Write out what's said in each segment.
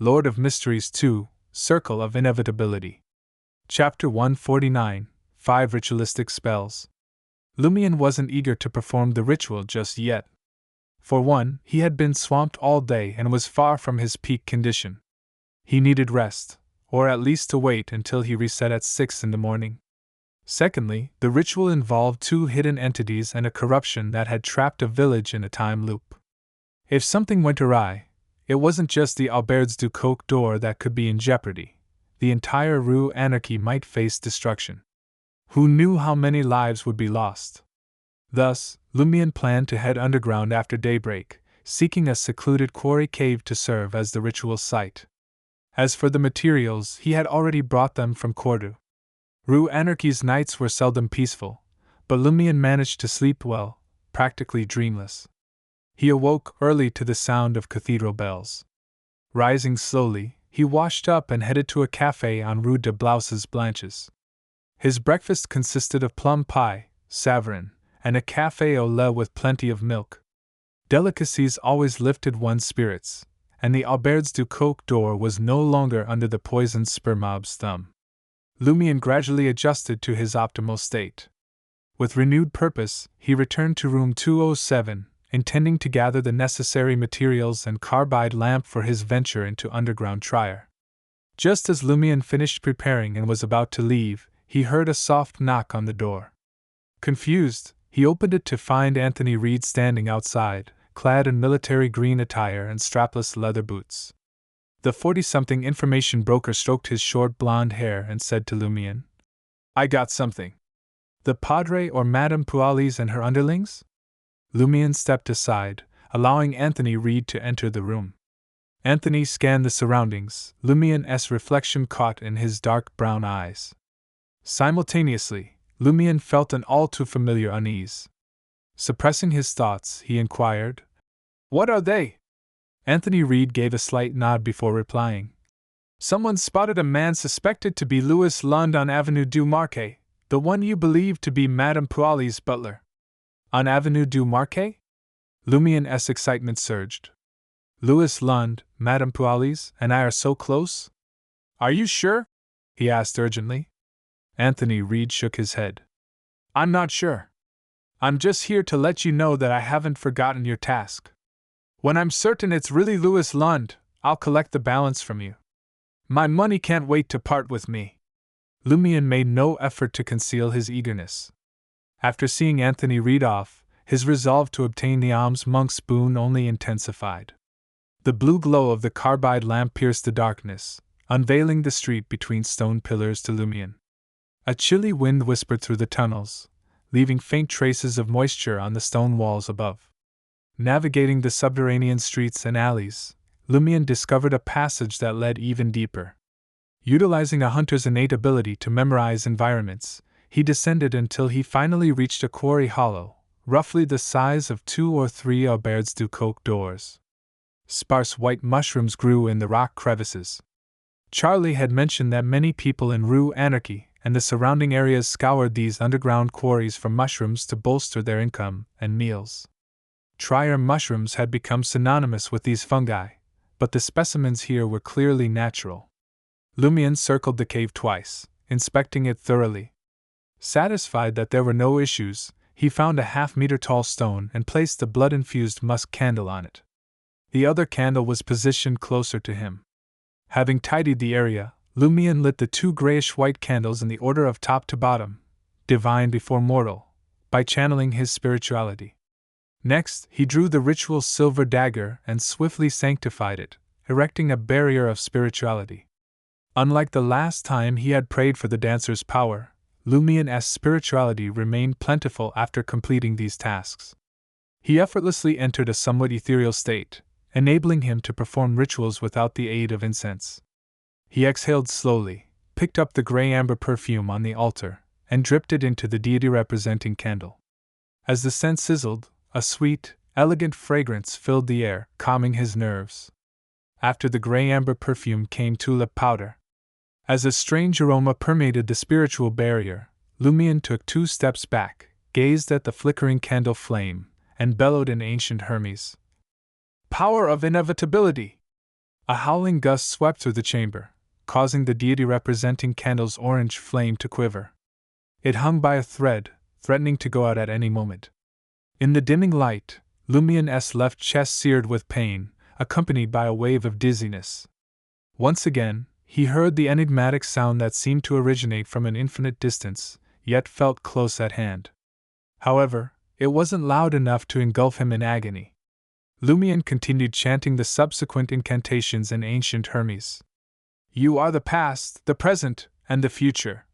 Lord of Mysteries 2, Circle of Inevitability. Chapter 149, 5 Ritualistic Spells. Lumion wasn't eager to perform the ritual just yet. For one, he had been swamped all day and was far from his peak condition. He needed rest, or at least to wait until he reset at 6 in the morning. Secondly, the ritual involved two hidden entities and a corruption that had trapped a village in a time loop. If something went awry, it wasn't just the Auberge du Coq d'Or that could be in jeopardy. The entire Rue Anarchy might face destruction. Who knew how many lives would be lost? Thus, Lumion planned to head underground after daybreak, seeking a secluded quarry cave to serve as the ritual site. As for the materials, he had already brought them from Cordoue. Rue Anarchy's nights were seldom peaceful, but Lumion managed to sleep well, practically dreamless. He awoke early to the sound of cathedral bells. Rising slowly, he washed up and headed to a café on Rue de Blouses Blanches. His breakfast consisted of plum pie, savarin, and a café au lait with plenty of milk. Delicacies always lifted one's spirits, and the Auberge du Coq d'Or was no longer under the poisoned spermob's thumb. Lumion gradually adjusted to his optimal state. With renewed purpose, he returned to room 207, intending to gather the necessary materials and carbide lamp for his venture into underground Trier. Just as Lumion finished preparing and was about to leave, he heard a soft knock on the door. Confused, he opened it to find Anthony Reed standing outside, clad in military green attire and strapless leather boots. The 40-something information broker stroked his short blonde hair and said to Lumion, "I got something. The Padre or Madame Pualis and her underlings?" Lumion stepped aside, allowing Anthony Reed to enter the room. Anthony scanned the surroundings, Lumion's reflection caught in his dark brown eyes. Simultaneously, Lumion felt an all-too-familiar unease. Suppressing his thoughts, he inquired, "What are they?" Anthony Reed gave a slight nod before replying. "Someone spotted a man suspected to be Louis Lund on Avenue du Marquet, the one you believe to be Madame Pualis' butler." "On Avenue du Marquet?" Lumion's excitement surged. "Louis Lund, Madame Pualis, and I are so close?" "Are you sure?" he asked urgently. Anthony Reed shook his head. "I'm not sure. I'm just here to let you know that I haven't forgotten your task. When I'm certain it's really Louis Lund, I'll collect the balance from you. My money can't wait to part with me." Lumion made no effort to conceal his eagerness. After seeing Anthony Reed off, his resolve to obtain the alms monk's boon only intensified. The blue glow of the carbide lamp pierced the darkness, unveiling the street between stone pillars to Lumion. A chilly wind whispered through the tunnels, leaving faint traces of moisture on the stone walls above. Navigating the subterranean streets and alleys, Lumion discovered a passage that led even deeper. Utilizing a hunter's innate ability to memorize environments, he descended until he finally reached a quarry hollow, roughly the size of 2 or 3 Auberge du Coq d'Ors. Sparse white mushrooms grew in the rock crevices. Charlie had mentioned that many people in Rue Anarchy and the surrounding areas scoured these underground quarries for mushrooms to bolster their income and meals. Trier mushrooms had become synonymous with these fungi, but the specimens here were clearly natural. Lumion circled the cave twice, inspecting it thoroughly. Satisfied that there were no issues, he found a half-meter-tall stone and placed the blood-infused musk candle on it. The other candle was positioned closer to him. Having tidied the area, Lumion lit the 2 grayish-white candles in the order of top to bottom, divine before mortal, by channeling his spirituality. Next, he drew the ritual silver dagger and swiftly sanctified it, erecting a barrier of spirituality. Unlike the last time he had prayed for the dancer's power, Lumion's spirituality remained plentiful after completing these tasks. He effortlessly entered a somewhat ethereal state, enabling him to perform rituals without the aid of incense. He exhaled slowly, picked up the gray amber perfume on the altar, and dripped it into the deity-representing candle. As the scent sizzled, a sweet, elegant fragrance filled the air, calming his nerves. After the gray amber perfume came tulip powder. As a strange aroma permeated the spiritual barrier, Lumion took 2 steps back, gazed at the flickering candle flame, and bellowed in ancient Hermes, "Power of inevitability! A howling gust swept through the chamber, causing the deity representing candle's orange flame to quiver. It hung by a thread, threatening to go out at any moment. In the dimming light, Lumien's left chest seared with pain, accompanied by a wave of dizziness. Once again, he heard the enigmatic sound that seemed to originate from an infinite distance, yet felt close at hand. However, it wasn't loud enough to engulf him in agony. Lumien continued chanting the subsequent incantations in ancient Hermes. You are the past, the present, and the future.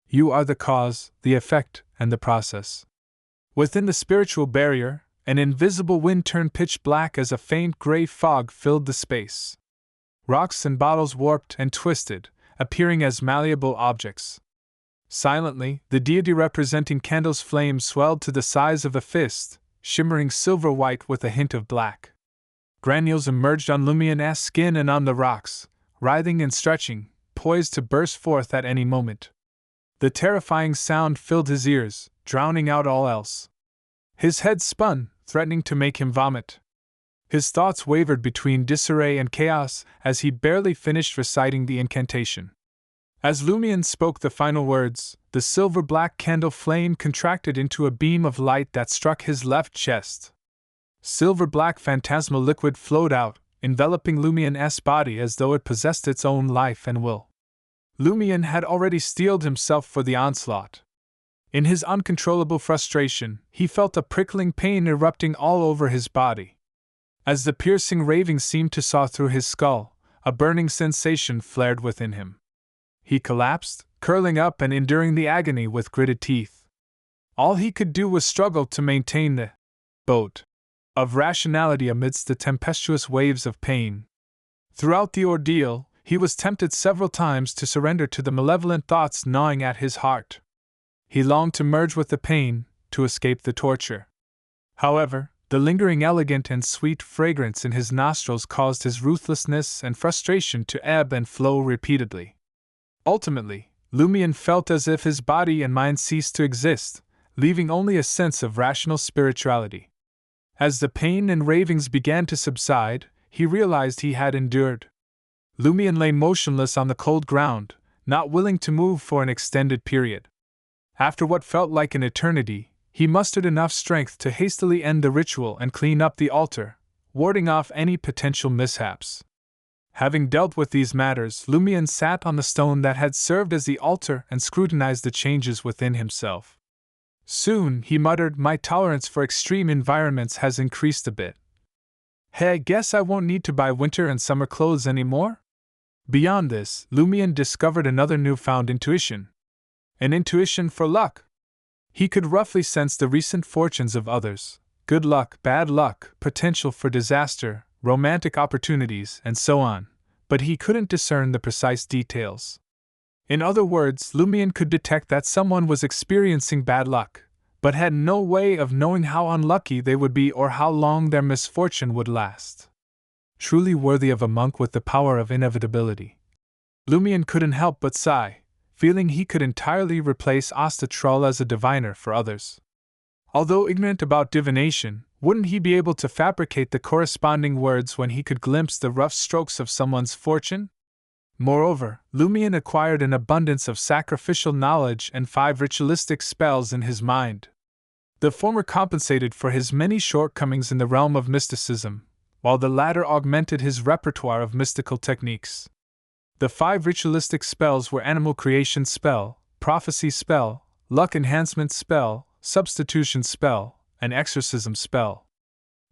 You are the cause, the effect, and the process. Within the spiritual barrier, an invisible wind turned pitch black as a faint gray fog filled the space. Rocks and bottles warped and twisted, appearing as malleable objects. Silently, the deity representing candle's flame swelled to the size of a fist, shimmering silver-white with a hint of black. Granules emerged on Lumien's skin and on the rocks, writhing and stretching, poised to burst forth at any moment. The terrifying sound filled his ears, drowning out all else. His head spun, threatening to make him vomit. His thoughts wavered between disarray and chaos as he barely finished reciting the incantation. As Lumien spoke the final words, the silver-black candle flame contracted into a beam of light that struck his left chest. Silver-black phantasmal liquid flowed out, enveloping Lumien's body as though it possessed its own life and will. Lumien had already steeled himself for the onslaught. In his uncontrollable frustration, he felt a prickling pain erupting all over his body. As the piercing raving seemed to saw through his skull, a burning sensation flared within him. He collapsed, curling up and enduring the agony with gritted teeth. All he could do was struggle to maintain the boat of rationality amidst the tempestuous waves of pain. Throughout the ordeal, he was tempted several times to surrender to the malevolent thoughts gnawing at his heart. He longed to merge with the pain, to escape the torture. However, the lingering elegant and sweet fragrance in his nostrils caused his ruthlessness and frustration to ebb and flow repeatedly. Ultimately, Lumien felt as if his body and mind ceased to exist, leaving only a sense of rational spirituality. As the pain and ravings began to subside, he realized he had endured. Lumien lay motionless on the cold ground, not willing to move for an extended period. After what felt like an eternity, he mustered enough strength to hastily end the ritual and clean up the altar, warding off any potential mishaps. Having dealt with these matters, Lumien sat on the stone that had served as the altar and scrutinized the changes within himself. Soon, he muttered, my tolerance for extreme environments has increased a bit. Hey, I guess I won't need to buy winter and summer clothes anymore? Beyond this, Lumien discovered another newfound intuition. An intuition for luck. He could roughly sense the recent fortunes of others, good luck, bad luck, potential for disaster, romantic opportunities, and so on, but he couldn't discern the precise details. In other words, Lumien could detect that someone was experiencing bad luck, but had no way of knowing how unlucky they would be or how long their misfortune would last. Truly worthy of a monk with the power of inevitability. Lumien couldn't help but sigh, feeling he could entirely replace Ostatral as a diviner for others. Although ignorant about divination, wouldn't he be able to fabricate the corresponding words when he could glimpse the rough strokes of someone's fortune? Moreover, Lumien acquired an abundance of sacrificial knowledge and 5 ritualistic spells in his mind. The former compensated for his many shortcomings in the realm of mysticism, while the latter augmented his repertoire of mystical techniques. The 5 ritualistic spells were Animal Creation Spell, Prophecy Spell, Luck Enhancement Spell, Substitution Spell, and Exorcism Spell.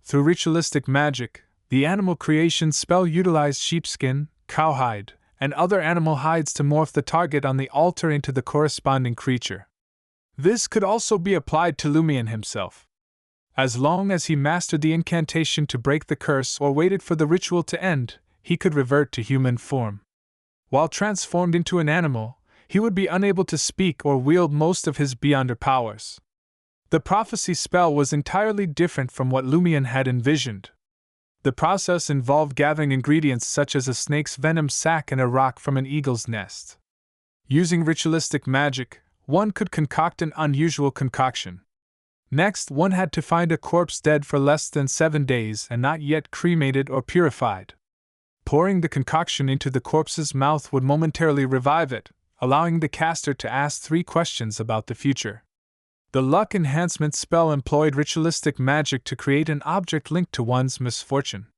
Through ritualistic magic, the Animal Creation Spell utilized sheepskin, cowhide, and other animal hides to morph the target on the altar into the corresponding creature. This could also be applied to Lumien himself. As long as he mastered the incantation to break the curse or waited for the ritual to end, he could revert to human form. While transformed into an animal, he would be unable to speak or wield most of his beyonder powers. The prophecy spell was entirely different from what Lumien had envisioned. The process involved gathering ingredients such as a snake's venom sac and a rock from an eagle's nest. Using ritualistic magic, one could concoct an unusual concoction. Next, one had to find a corpse dead for less than 7 days and not yet cremated or purified. pouring the concoction into the corpse's mouth would momentarily revive it, allowing the caster to ask 3 questions about the future. The luck enhancement spell employed ritualistic magic to create an object linked to one's misfortune.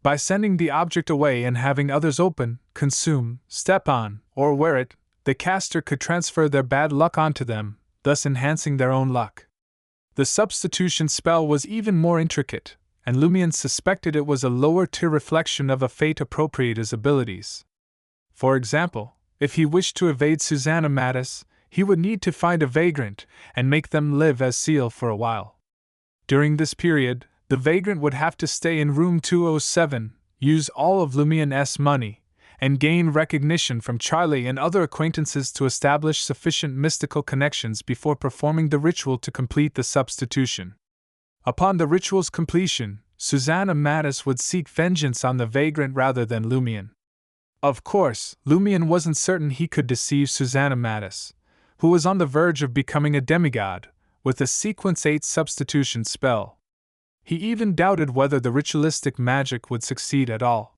By sending the object away and having others open, consume, step on, or wear it, the caster could transfer their bad luck onto them, thus enhancing their own luck. The substitution spell was even more intricate, and Lumian suspected it was a lower-tier reflection of a fate appropriate his abilities. For example, if he wished to evade Susanna Mattis, he would need to find a vagrant and make them live as Seal for a while. During this period, the vagrant would have to stay in room 207, use all of Lumian's money, and gain recognition from Charlie and other acquaintances to establish sufficient mystical connections before performing the ritual to complete the substitution. Upon the ritual's completion, Susanna Mattis would seek vengeance on the vagrant rather than Lumian. Of course, Lumian wasn't certain he could deceive Susanna Mattis, who was on the verge of becoming a demigod, with a Sequence 8 substitution spell. He even doubted whether the ritualistic magic would succeed at all.